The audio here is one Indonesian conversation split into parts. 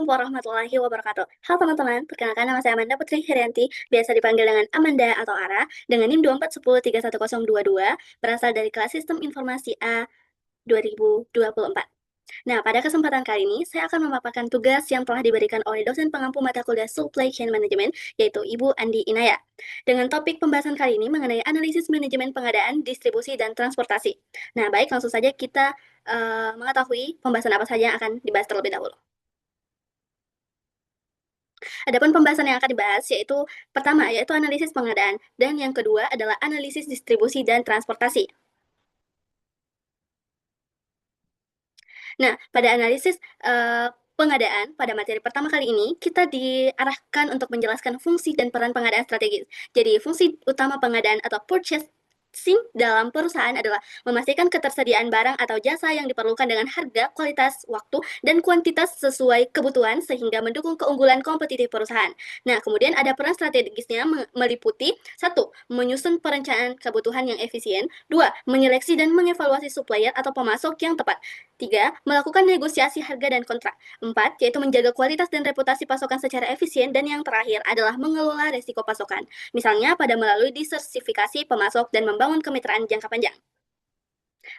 warahmatullahi wabarakatuh. Halo teman-teman, perkenalkan nama saya Amanda Putri Herianti, biasa dipanggil dengan Amanda atau Ara, dengan NIM 241031022, berasal dari kelas Sistem Informasi A 2024. Nah, pada kesempatan kali ini, saya akan memaparkan tugas yang telah diberikan oleh dosen pengampu mata kuliah Supply Chain Management, yaitu Ibu Andi Inaya. Dengan topik pembahasan kali ini mengenai analisis manajemen pengadaan, distribusi, dan transportasi. Nah, baik, langsung saja kita mengetahui pembahasan apa saja yang akan dibahas terlebih dahulu. Adapun pembahasan yang akan dibahas yaitu pertama yaitu analisis pengadaan dan yang kedua adalah analisis distribusi dan transportasi. Nah, pada analisis pengadaan pada materi pertama kali ini kita diarahkan untuk menjelaskan fungsi dan peran pengadaan strategis. Jadi, fungsi utama pengadaan atau purchasing dalam perusahaan adalah memastikan ketersediaan barang atau jasa yang diperlukan dengan harga, kualitas, waktu, dan kuantitas sesuai kebutuhan sehingga mendukung keunggulan kompetitif perusahaan. Nah, kemudian ada peran strategisnya meliputi satu, menyusun perencanaan kebutuhan yang efisien, dua, menyeleksi dan mengevaluasi supplier atau pemasok yang tepat, tiga, melakukan negosiasi harga dan kontrak, empat, yaitu menjaga kualitas dan reputasi pasokan secara efisien, dan yang terakhir adalah mengelola resiko pasokan. Misalnya pada melalui diversifikasi pemasok dan membangun kemitraan jangka panjang.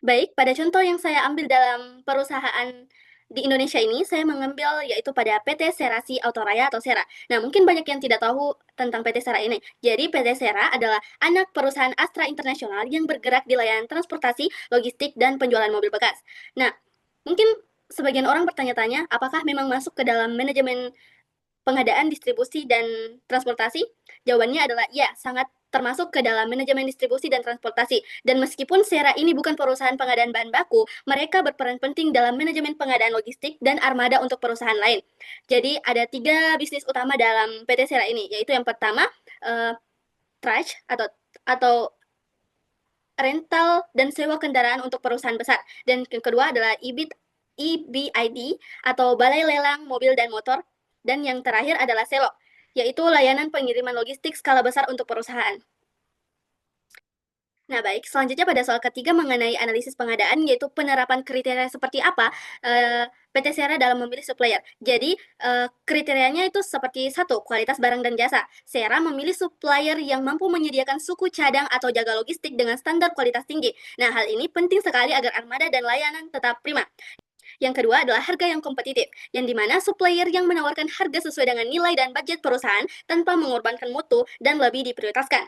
Baik, pada contoh yang saya ambil dalam perusahaan di Indonesia ini, saya mengambil yaitu pada PT Serasi Autoraya atau Sera. Nah, mungkin banyak yang tidak tahu tentang PT Sera ini. Jadi, PT Sera adalah anak perusahaan Astra Internasional yang bergerak di layanan transportasi, logistik, dan penjualan mobil bekas. Nah, mungkin sebagian orang bertanya-tanya, apakah memang masuk ke dalam manajemen pengadaan, distribusi, dan transportasi? Jawabannya adalah ya, sangat termasuk ke dalam manajemen distribusi dan transportasi. Dan meskipun Sera ini bukan perusahaan pengadaan bahan baku, mereka berperan penting dalam manajemen pengadaan logistik dan armada untuk perusahaan lain. Jadi ada 3 bisnis utama dalam PT Sera ini, yaitu yang pertama trust atau rental dan sewa kendaraan untuk perusahaan besar. Dan yang kedua adalah EBID atau Balai Lelang Mobil dan Motor. Dan yang terakhir adalah SELO, yaitu layanan pengiriman logistik skala besar untuk perusahaan. Nah, baik. Selanjutnya pada soal ketiga mengenai analisis pengadaan, yaitu penerapan kriteria seperti apa PT Sera dalam memilih supplier. Jadi, kriterianya itu seperti satu, kualitas barang dan jasa. Sera memilih supplier yang mampu menyediakan suku cadang atau jaga logistik dengan standar kualitas tinggi. Nah, hal ini penting sekali agar armada dan layanan tetap prima. Yang kedua adalah harga yang kompetitif, yang dimana supplier yang menawarkan harga sesuai dengan nilai dan budget perusahaan tanpa mengorbankan mutu dan lebih diprioritaskan.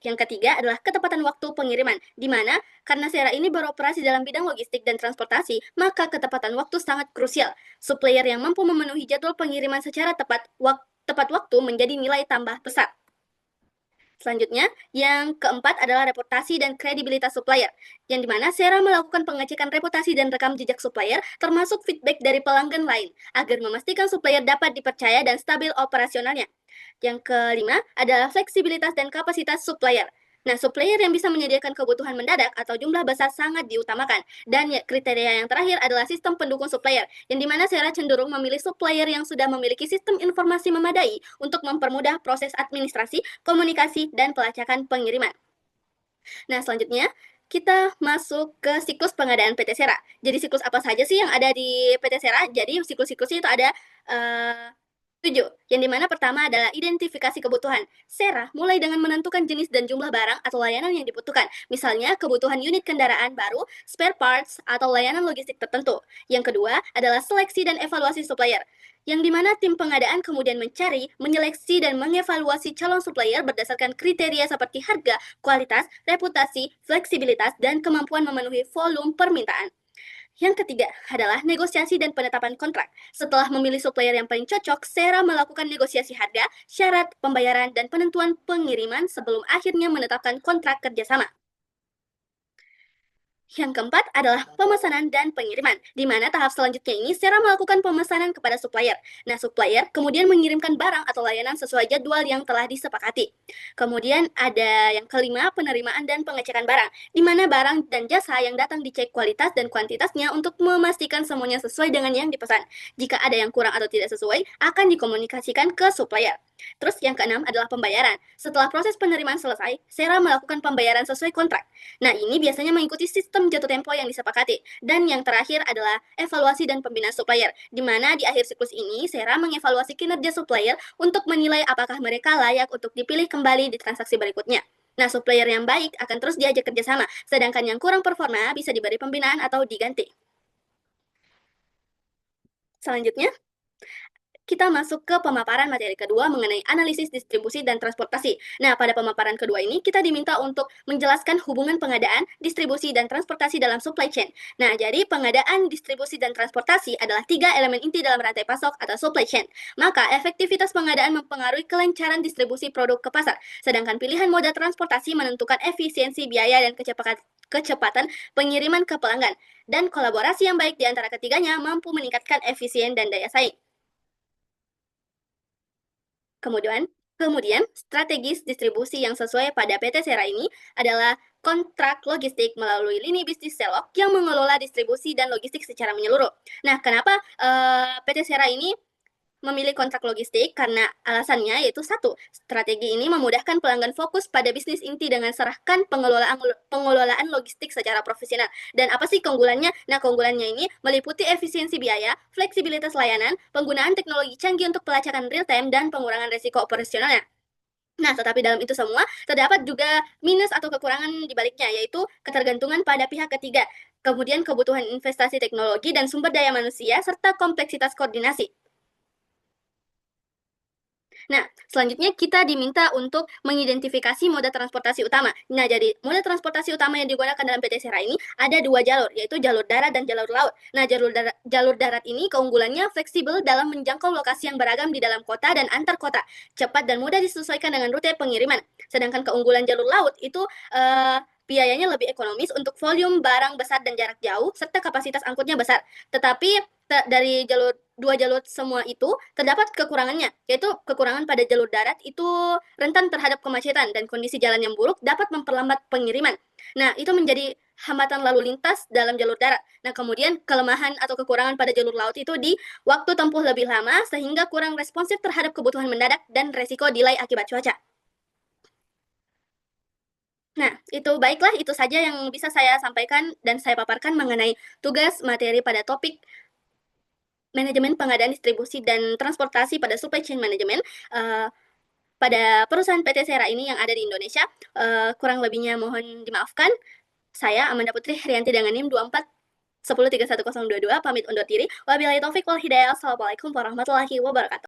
Yang ketiga adalah ketepatan waktu pengiriman, di mana karena Sera ini beroperasi dalam bidang logistik dan transportasi, maka ketepatan waktu sangat krusial. Supplier yang mampu memenuhi jadwal pengiriman secara tepat waktu menjadi nilai tambah besar. Selanjutnya, yang keempat adalah reputasi dan kredibilitas supplier, yang dimana Sera melakukan pengecekan reputasi dan rekam jejak supplier, termasuk feedback dari pelanggan lain, agar memastikan supplier dapat dipercaya dan stabil operasionalnya. Yang kelima adalah fleksibilitas dan kapasitas supplier. Nah, supplier yang bisa menyediakan kebutuhan mendadak atau jumlah besar sangat diutamakan. Dan kriteria yang terakhir adalah sistem pendukung supplier, yang dimana Sera cenderung memilih supplier yang sudah memiliki sistem informasi memadai untuk mempermudah proses administrasi, komunikasi, dan pelacakan pengiriman. Nah, selanjutnya kita masuk ke siklus pengadaan PT Sera. Jadi siklus apa saja sih yang ada di PT Sera? Jadi siklus-siklusnya itu ada 7, yang dimana pertama adalah identifikasi kebutuhan. Sera mulai dengan menentukan jenis dan jumlah barang atau layanan yang dibutuhkan. Misalnya kebutuhan unit kendaraan baru, spare parts, atau layanan logistik tertentu. Yang kedua adalah seleksi dan evaluasi supplier, yang dimana tim pengadaan kemudian mencari, menyeleksi, dan mengevaluasi calon supplier berdasarkan kriteria seperti harga, kualitas, reputasi, fleksibilitas, dan kemampuan memenuhi volume permintaan. Yang ketiga adalah negosiasi dan penetapan kontrak. Setelah memilih supplier yang paling cocok, Sera melakukan negosiasi harga, syarat pembayaran, dan penentuan pengiriman sebelum akhirnya menetapkan kontrak kerjasama. Yang keempat adalah pemesanan dan pengiriman, di mana tahap selanjutnya ini Sera melakukan pemesanan kepada supplier. Nah, supplier kemudian mengirimkan barang atau layanan sesuai jadwal yang telah disepakati. Kemudian ada yang kelima, penerimaan dan pengecekan barang, di mana barang dan jasa yang datang dicek kualitas dan kuantitasnya untuk memastikan semuanya sesuai dengan yang dipesan. Jika ada yang kurang atau tidak sesuai, akan dikomunikasikan ke supplier. Terus yang keenam adalah pembayaran. Setelah proses penerimaan selesai, Sera melakukan pembayaran sesuai kontrak. Nah, ini biasanya mengikuti sistem jatuh tempo yang disepakati. Dan yang terakhir adalah evaluasi dan pembinaan supplier, di mana di akhir siklus ini Sera mengevaluasi kinerja supplier untuk menilai apakah mereka layak untuk dipilih kembali di transaksi berikutnya. Nah, supplier yang baik akan terus diajak kerjasama, sedangkan yang kurang performa bisa diberi pembinaan atau diganti. Selanjutnya, kita masuk ke pemaparan materi kedua mengenai analisis distribusi dan transportasi. Nah, pada pemaparan kedua ini kita diminta untuk menjelaskan hubungan pengadaan, distribusi, dan transportasi dalam supply chain. Nah, jadi pengadaan, distribusi, dan transportasi adalah tiga elemen inti dalam rantai pasok atau supply chain. Maka, efektivitas pengadaan mempengaruhi kelancaran distribusi produk ke pasar, sedangkan pilihan moda transportasi menentukan efisiensi biaya dan kecepatan pengiriman ke pelanggan. Dan kolaborasi yang baik di antara ketiganya mampu meningkatkan efisien dan daya saing. Kemudian, strategis distribusi yang sesuai pada PT Sera ini adalah kontrak logistik melalui lini bisnis Selok yang mengelola distribusi dan logistik secara menyeluruh. Nah, kenapa PT Sera ini memilih kontrak logistik? Karena alasannya yaitu satu, strategi ini memudahkan pelanggan fokus pada bisnis inti dengan serahkan pengelolaan logistik secara profesional. Dan apa sih keunggulannya? Nah, keunggulannya ini meliputi efisiensi biaya, fleksibilitas layanan, penggunaan teknologi canggih untuk pelacakan real time, dan pengurangan resiko operasionalnya. Nah, tetapi dalam itu semua terdapat juga minus atau kekurangan di baliknya, yaitu ketergantungan pada pihak ketiga, kemudian kebutuhan investasi teknologi dan sumber daya manusia, serta kompleksitas koordinasi. Nah, selanjutnya kita diminta untuk mengidentifikasi moda transportasi utama. Nah, jadi moda transportasi utama yang digunakan dalam PT Sera ini ada dua jalur, yaitu jalur darat dan jalur laut. Nah, jalur darat ini keunggulannya fleksibel dalam menjangkau lokasi yang beragam di dalam kota dan antar kota, cepat dan mudah disesuaikan dengan rute pengiriman. Sedangkan keunggulan jalur laut itu biayanya lebih ekonomis untuk volume barang besar dan jarak jauh, serta kapasitas angkutnya besar. Tetapi dari dua jalur semua itu terdapat kekurangannya, yaitu kekurangan pada jalur darat itu rentan terhadap kemacetan dan kondisi jalan yang buruk dapat memperlambat pengiriman. Nah, itu menjadi hambatan lalu lintas dalam jalur darat. Nah, kemudian kelemahan atau kekurangan pada jalur laut itu di waktu tempuh lebih lama sehingga kurang responsif terhadap kebutuhan mendadak dan resiko delay akibat cuaca. Nah, itu saja yang bisa saya sampaikan dan saya paparkan mengenai tugas materi pada topik manajemen pengadaan distribusi dan transportasi pada supply chain management pada perusahaan PT Sera ini yang ada di Indonesia. Kurang lebihnya mohon dimaafkan. Saya Amanda Putri Herianti dengan NIM 24 10311022 pamit undur diri. Wabillahi taufik wal hidayah. Assalamualaikum warahmatullahi wabarakatuh.